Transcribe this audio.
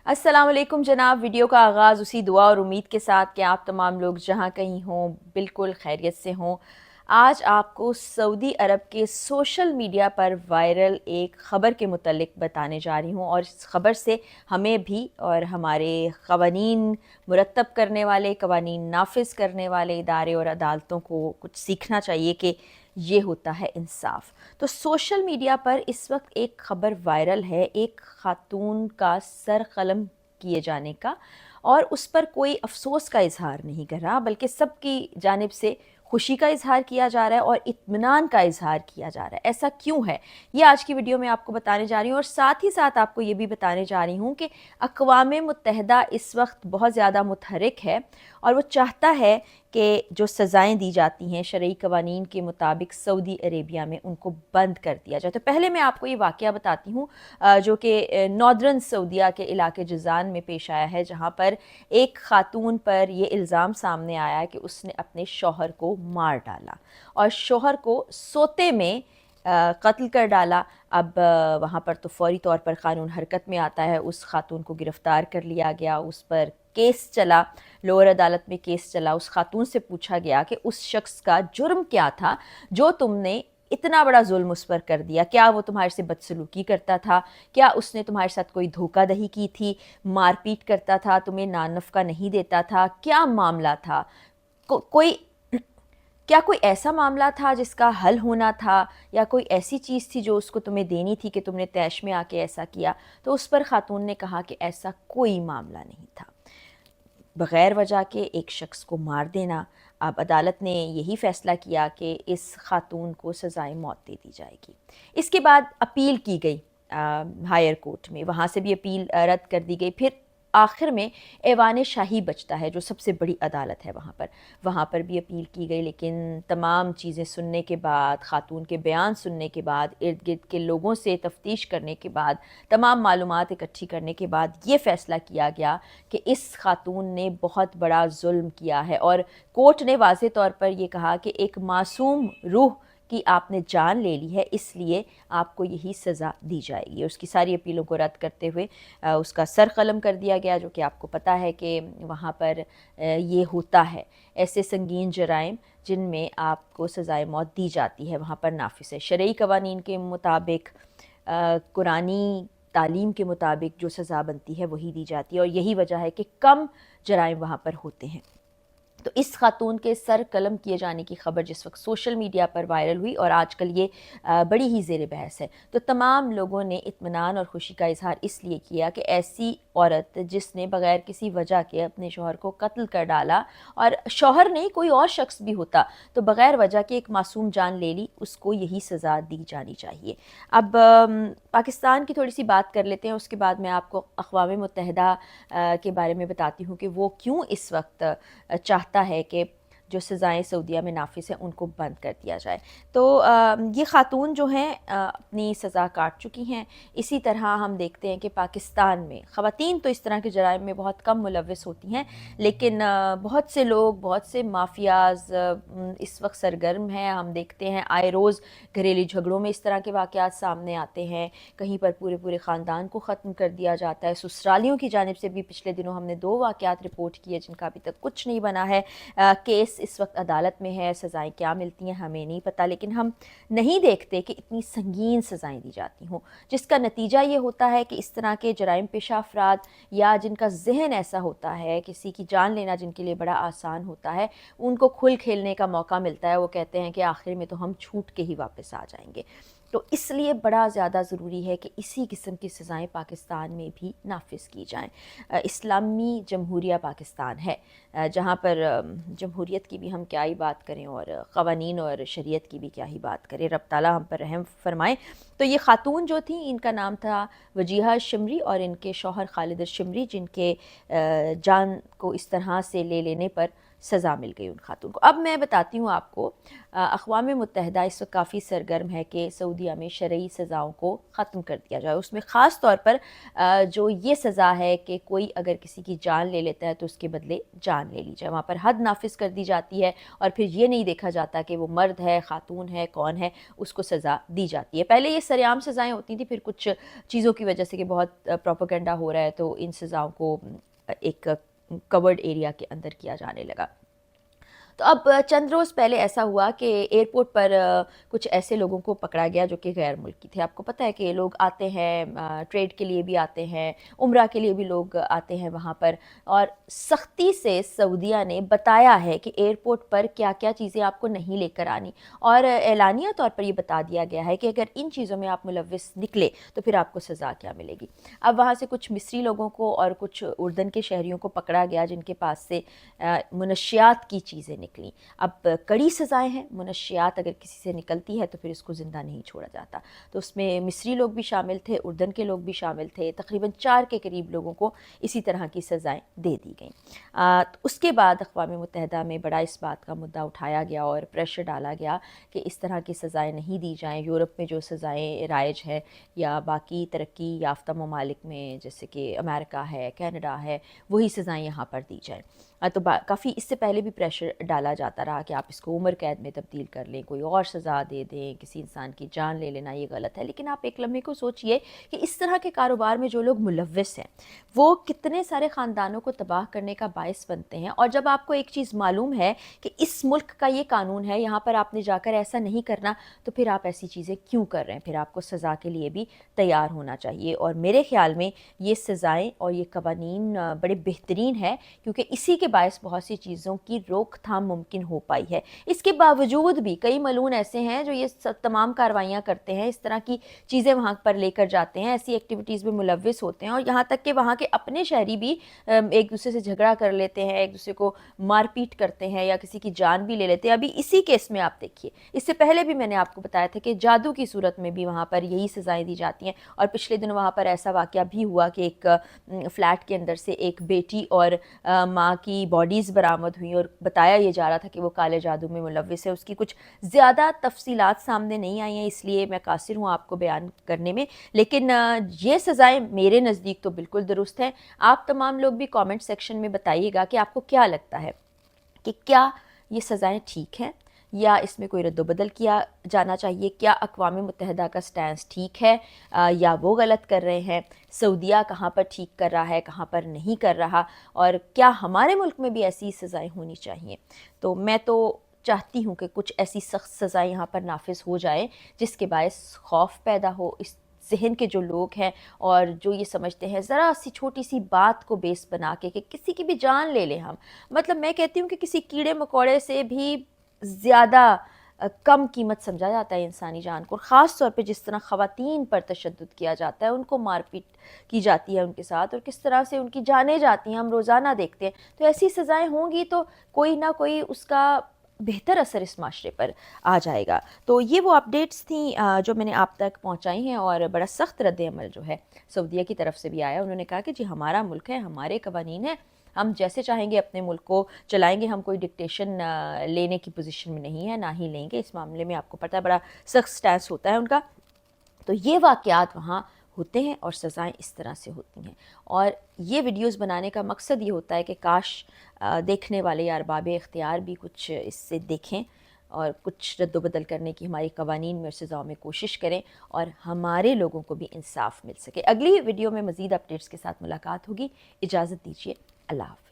अस्सलाम वालेकुम जनाब। वीडियो का आगाज़ उसी दुआ और उम्मीद के साथ कि आप तमाम लोग जहाँ कहीं हों बिल्कुल खैरियत से हों। आज आपको सऊदी अरब के सोशल मीडिया पर वायरल एक ख़बर के मुतल्लिक़ बताने जा रही हूँ, और इस ख़बर से हमें भी और हमारे क़वानीन मुरत्तब करने वाले, क़वानीन नाफ़िज़ करने वाले इदारे और अदालतों को कुछ सीखना चाहिए कि ये होता है इंसाफ। तो सोशल मीडिया पर इस वक्त एक ख़बर वायरल है, एक ख़ातून का सर कलम किए जाने का, और उस पर कोई अफ़सोस का इज़हार नहीं कर रहा, बल्कि सबकी जानिब से खुशी का इज़हार किया जा रहा है और इत्मीनान का इज़हार किया जा रहा है। ऐसा क्यों है, ये आज की वीडियो में आपको बताने जा रही हूँ, और साथ ही साथ आपको ये भी बताने जा रही हूँ कि अक़वाम मुत्तहिदा इस वक्त बहुत ज़्यादा मुतहरिक है, और वो चाहता है कि जो सज़ाएँ दी जाती हैं शरई क़वानीन के मुताबिक सऊदी अरेबिया में, उनको बंद कर दिया जाए। तो पहले मैं आपको ये वाक़या बताती हूँ जो कि नॉर्दर्न सऊदिया के इलाके जज़ान में पेश आया है, जहाँ पर एक ख़ातून पर ये इल्ज़ाम सामने आया है कि उसने अपने शौहर को मार डाला और शौहर को सोते में कत्ल कर डाला। अब वहाँ पर तो फ़ौरी तौर पर क़ानून हरकत में आता है, उस ख़ातून को गिरफ़्तार कर लिया गया, उस पर केस चला, लोअर अदालत में केस चला। उस ख़ातून से पूछा गया कि उस शख्स का जुर्म क्या था जो तुमने इतना बड़ा जुल्म उस पर कर दिया? क्या वो तुम्हारे से बदसलूकी करता था? क्या उसने तुम्हारे साथ कोई धोखाधड़ी की थी, मारपीट करता था, तुम्हें नान नफ़का नहीं देता था? क्या मामला था? कोई क्या कोई ऐसा मामला था जिसका हल होना था, या कोई ऐसी चीज़ थी जो उसको तुम्हें देनी थी कि तुमने तैश में आके ऐसा किया? तो उस पर ख़ातून ने कहा कि ऐसा कोई मामला नहीं था। बग़ैर वजह के एक शख्स को मार देना। अब अदालत ने यही फ़ैसला किया कि इस ख़ातून को सज़ाए मौत दे दी जाएगी। इसके बाद अपील की गई हायर कोर्ट में, वहाँ से भी अपील रद्द कर दी गई। फिर आखिर में ऐवान शाही बचता है, जो सबसे बड़ी अदालत है वहाँ पर भी अपील की गई, लेकिन तमाम चीज़ें सुनने के बाद, ख़ातून के बयान सुनने के बाद, इर्द गिर्द के लोगों से तफ्तीश करने के बाद, तमाम मालूमात इकट्ठी करने के बाद ये फ़ैसला किया गया कि इस ख़ातून ने बहुत बड़ा जुल्म किया है, और कोर्ट ने वाज़े तौर पर यह कहा कि एक मासूम रूह कि आपने जान ले ली है, इसलिए आपको यही सज़ा दी जाएगी। उसकी सारी अपीलों को रद्द करते हुए उसका सर कलम कर दिया गया, जो कि आपको पता है कि वहाँ पर ये होता है। ऐसे संगीन जराइम जिनमें आपको सज़ाए मौत दी जाती है, वहाँ पर नाफिज़ है। शरई क़वानीन के मुताबिक, कुरानी तालीम के मुताबिक जो सज़ा बनती है वही दी जाती है, और यही वजह है कि कम जराइम वहाँ पर होते हैं। तो इस ख़ातून के सर कलम किए जाने की ख़बर जिस वक्त सोशल मीडिया पर वायरल हुई, और आजकल ये बड़ी ही ज़ेर बहस है, तो तमाम लोगों ने इत्मीनान और खुशी का इज़हार इसलिए किया कि ऐसी औरत जिसने बग़ैर किसी वजह के अपने शौहर को कत्ल कर डाला, और शौहर नहीं कोई और शख्स भी होता तो बग़ैर वजह के एक मासूम जान ले ली, उसको यही सज़ा दी जानी चाहिए। अब पाकिस्तान की थोड़ी सी बात कर लेते हैं, उसके बाद मैं आपको अक़वाम मुत्तहिदा के बारे में बताती हूँ कि वो क्यों इस वक्त चाहता है कि जो सज़ाएँ सऊदीया में नाफिज़ हैं उनको बंद कर दिया जाए। तो ये ख़ातून जो हैं अपनी सज़ा काट चुकी हैं। इसी तरह हम देखते हैं कि पाकिस्तान में ख़वातीन तो इस तरह के जराइम में बहुत कम मुलव्वस होती हैं, लेकिन बहुत से लोग, बहुत से माफियाज़ इस वक्त सरगर्म हैं। हम देखते हैं आए रोज़ घरेलू झगड़ों में इस तरह के वाक़यात सामने आते हैं, कहीं पर पूरे पूरे ख़ानदान को ख़त्म कर दिया जाता है। ससुरालियों की जानिब से भी पिछले दिनों हमने 2 वाक़यात रिपोर्ट किए जिनका अभी तक कुछ नहीं बना है। केस इस वक्त अदालत में है, सज़ाएँ क्या मिलती हैं हमें नहीं पता, लेकिन हम नहीं देखते कि इतनी संगीन सज़ाएँ दी जाती हों, जिसका नतीजा ये होता है कि इस तरह के जराइम पेशा अफराद, या जिनका ज़हन ऐसा होता है, किसी की जान लेना जिनके लिए बड़ा आसान होता है, उनको खुल खेलने का मौका मिलता है। वो कहते हैं कि आखिर में तो हम छूट के ही वापस आ जाएंगे। तो इसलिए बड़ा ज़्यादा ज़रूरी है कि इसी किस्म की सज़ाएँ पाकिस्तान में भी नाफिज़ की जाएँ। इस्लामी जमहूरिया पाकिस्तान है, जहाँ पर जमहूरियत की भी हम क्या ही बात करें, और क़वानीन और शरीयत की भी क्या ही बात करें, रब ताला हम पर रहम फरमाए। तो ये ख़ातून जो थी, इनका नाम था वजीहा शिमरी, और इनके शौहर खालिद शिमरी, जिनके जान को इस तरह से ले लेने पर سزا مل گئی ان خاتون کو۔ اب میں بتاتی ہوں آپ کو، اقوام متحدہ اس وقت کافی سرگرم ہے کہ سعودیہ میں شرعی سزاؤں کو ختم کر دیا جائے، اس میں خاص طور پر جو یہ سزا ہے کہ کوئی اگر کسی کی جان لے لیتا ہے تو اس کے بدلے جان لے لی جائے، وہاں پر حد نافذ کر دی جاتی ہے اور پھر یہ نہیں دیکھا جاتا کہ وہ مرد ہے، خاتون ہے، کون ہے، اس کو سزا دی جاتی ہے۔ پہلے یہ سرعام سزائیں ہوتی تھیں، پھر کچھ چیزوں کی وجہ سے کہ بہت پروپیگنڈا ہو رہا ہے تو ان سزاؤں کو ایک کورڈ ایریا کے اندر کیا جانے لگا۔ تو اب چند روز پہلے ایسا ہوا کہ ایئرپورٹ پر کچھ ایسے لوگوں کو پکڑا گیا جو کہ غیر ملکی تھے۔ آپ کو پتہ ہے کہ لوگ آتے ہیں، ٹریڈ کے لیے بھی آتے ہیں، عمرہ کے لیے بھی لوگ آتے ہیں وہاں پر، اور سختی سے سعودیہ نے بتایا ہے کہ ایئرپورٹ پر کیا کیا چیزیں آپ کو نہیں لے کر آنی، اور اعلانیہ طور پر یہ بتا دیا گیا ہے کہ اگر ان چیزوں میں آپ ملوث نکلے تو پھر آپ کو سزا کیا ملے گی۔ اب وہاں سے کچھ مصری لوگوں کو اور کچھ اردن کے شہریوں کو پکڑا گیا جن کے پاس سے منشیات کی چیزیں نکلیں۔ اب کڑی سزائیں ہیں، منشیات اگر کسی سے نکلتی ہے تو پھر اس کو زندہ نہیں چھوڑا جاتا، تو اس میں مصری لوگ بھی شامل تھے، اردن کے لوگ بھی شامل تھے، تقریباً 4 کے قریب لوگوں کو اسی طرح کی سزائیں دے دی گئیں۔ اس کے بعد اقوام متحدہ میں بڑا اس بات کا مدعا اٹھایا گیا اور پریشر ڈالا گیا کہ اس طرح کی سزائیں نہیں دی جائیں، یورپ میں جو سزائیں رائج ہے یا باقی ترقی یافتہ ممالک میں جیسے کہ امریکہ ہے، کینیڈا ہے، وہی سزائیں یہاں پر دی جائیں۔ تو کافی اس سے پہلے بھی پریشر ڈالا جاتا رہا کہ آپ اس کو عمر قید میں تبدیل کر لیں، کوئی اور سزا دے دیں، کسی انسان کی جان لے لینا یہ غلط ہے۔ لیکن آپ ایک لمحے کو سوچئے کہ اس طرح کے کاروبار میں جو لوگ ملوث ہیں وہ کتنے سارے خاندانوں کو تباہ کرنے کا باعث بنتے ہیں، اور جب آپ کو ایک چیز معلوم ہے کہ اس ملک کا یہ قانون ہے، یہاں پر آپ نے جا کر ایسا نہیں کرنا، تو پھر آپ ایسی چیزیں کیوں کر رہے ہیں؟ پھر آپ کو سزا کے لیے بھی تیار ہونا چاہیے، اور میرے خیال میں یہ سزائیں اور یہ قوانین بڑے بہترین ہیں کیونکہ اسی کے باعث بہت سی چیزوں کی روک تھام ممکن ہو پائی ہے۔ اس کے باوجود بھی کئی ملعون ایسے ہیں جو یہ تمام کاروائیاں کرتے ہیں، اس طرح کی چیزیں وہاں پر لے کر جاتے ہیں، ایسی ایکٹیویٹیز میں ملوث ہوتے ہیں، اور یہاں تک کہ وہاں کے اپنے شہری بھی ایک دوسرے سے جھگڑا کر لیتے ہیں، ایک دوسرے کو مار پیٹ کرتے ہیں یا کسی کی جان بھی لے لیتے ہیں۔ ابھی اسی کیس میں آپ دیکھیے، اس سے پہلے بھی میں نے آپ کو بتایا تھا کہ جادو کی صورت میں بھی وہاں پر یہی سزائیں دی جاتی ہیں، اور پچھلے دنوں وہاں پر ایسا واقعہ بھی ہوا کہ ایک فلیٹ کے اندر سے ایک بیٹی اور ماں کی باڈیز برآمد ہوئیں اور بتایا یہ جا رہا تھا کہ وہ کالے جادو میں ملوث ہے۔ اس کی کچھ زیادہ تفصیلات سامنے نہیں آئی ہیں، اس لیے میں قاصر ہوں آپ کو بیان کرنے میں، لیکن یہ سزائیں میرے نزدیک تو بالکل درست ہیں۔ آپ تمام لوگ بھی کامنٹ سیکشن میں بتائیے گا کہ آپ کو کیا لگتا ہے کہ کیا یہ سزائیں ٹھیک ہیں یا اس میں کوئی رد و بدل کیا جانا چاہیے، کیا اقوام متحدہ کا سٹینس ٹھیک ہے یا وہ غلط کر رہے ہیں، سعودیہ کہاں پر ٹھیک کر رہا ہے، کہاں پر نہیں کر رہا، اور کیا ہمارے ملک میں بھی ایسی سزائیں ہونی چاہیے۔ تو میں تو چاہتی ہوں کہ کچھ ایسی سخت سزائیں یہاں پر نافذ ہو جائیں جس کے باعث خوف پیدا ہو اس ذہن کے جو لوگ ہیں اور جو یہ سمجھتے ہیں ذرا سی چھوٹی سی بات کو بیس بنا کے کہ کسی کی بھی جان لے لیں ہم، مطلب میں کہتی ہوں کہ کسی کیڑے مکوڑے سے بھی زیادہ کم قیمت سمجھا جاتا ہے انسانی جان کو، خاص طور پہ جس طرح خواتین پر تشدد کیا جاتا ہے، ان کو مار پیٹ کی جاتی ہے ان کے ساتھ، اور کس طرح سے ان کی جانیں جاتی ہیں، ہم روزانہ دیکھتے ہیں۔ تو ایسی سزائیں ہوں گی تو کوئی نہ کوئی اس کا بہتر اثر اس معاشرے پر آ جائے گا۔ تو یہ وہ اپڈیٹس تھیں جو میں نے آپ تک پہنچائی ہیں، اور بڑا سخت رد عمل جو ہے سعودیہ کی طرف سے بھی آیا۔ انہوں نے کہا کہ جی ہمارا ملک ہے، ہمارے قوانین ہیں، ہم جیسے چاہیں گے اپنے ملک کو چلائیں گے، ہم کوئی ڈکٹیشن لینے کی پوزیشن میں نہیں ہے، نہ ہی لیں گے۔ اس معاملے میں آپ کو پتہ ہے بڑا سخت سٹینس ہوتا ہے ان کا۔ تو یہ واقعات وہاں ہوتے ہیں اور سزائیں اس طرح سے ہوتی ہیں، اور یہ ویڈیوز بنانے کا مقصد یہ ہوتا ہے کہ کاش دیکھنے والے یا ارباب اختیار بھی کچھ اس سے دیکھیں اور کچھ رد و بدل کرنے کی ہماری قوانین میں اور سزاؤں میں کوشش کریں، اور ہمارے لوگوں کو بھی انصاف مل سکے۔ اگلی ویڈیو میں مزید اپڈیٹس کے ساتھ ملاقات ہوگی، اجازت دیجیے، اللہ حافظ۔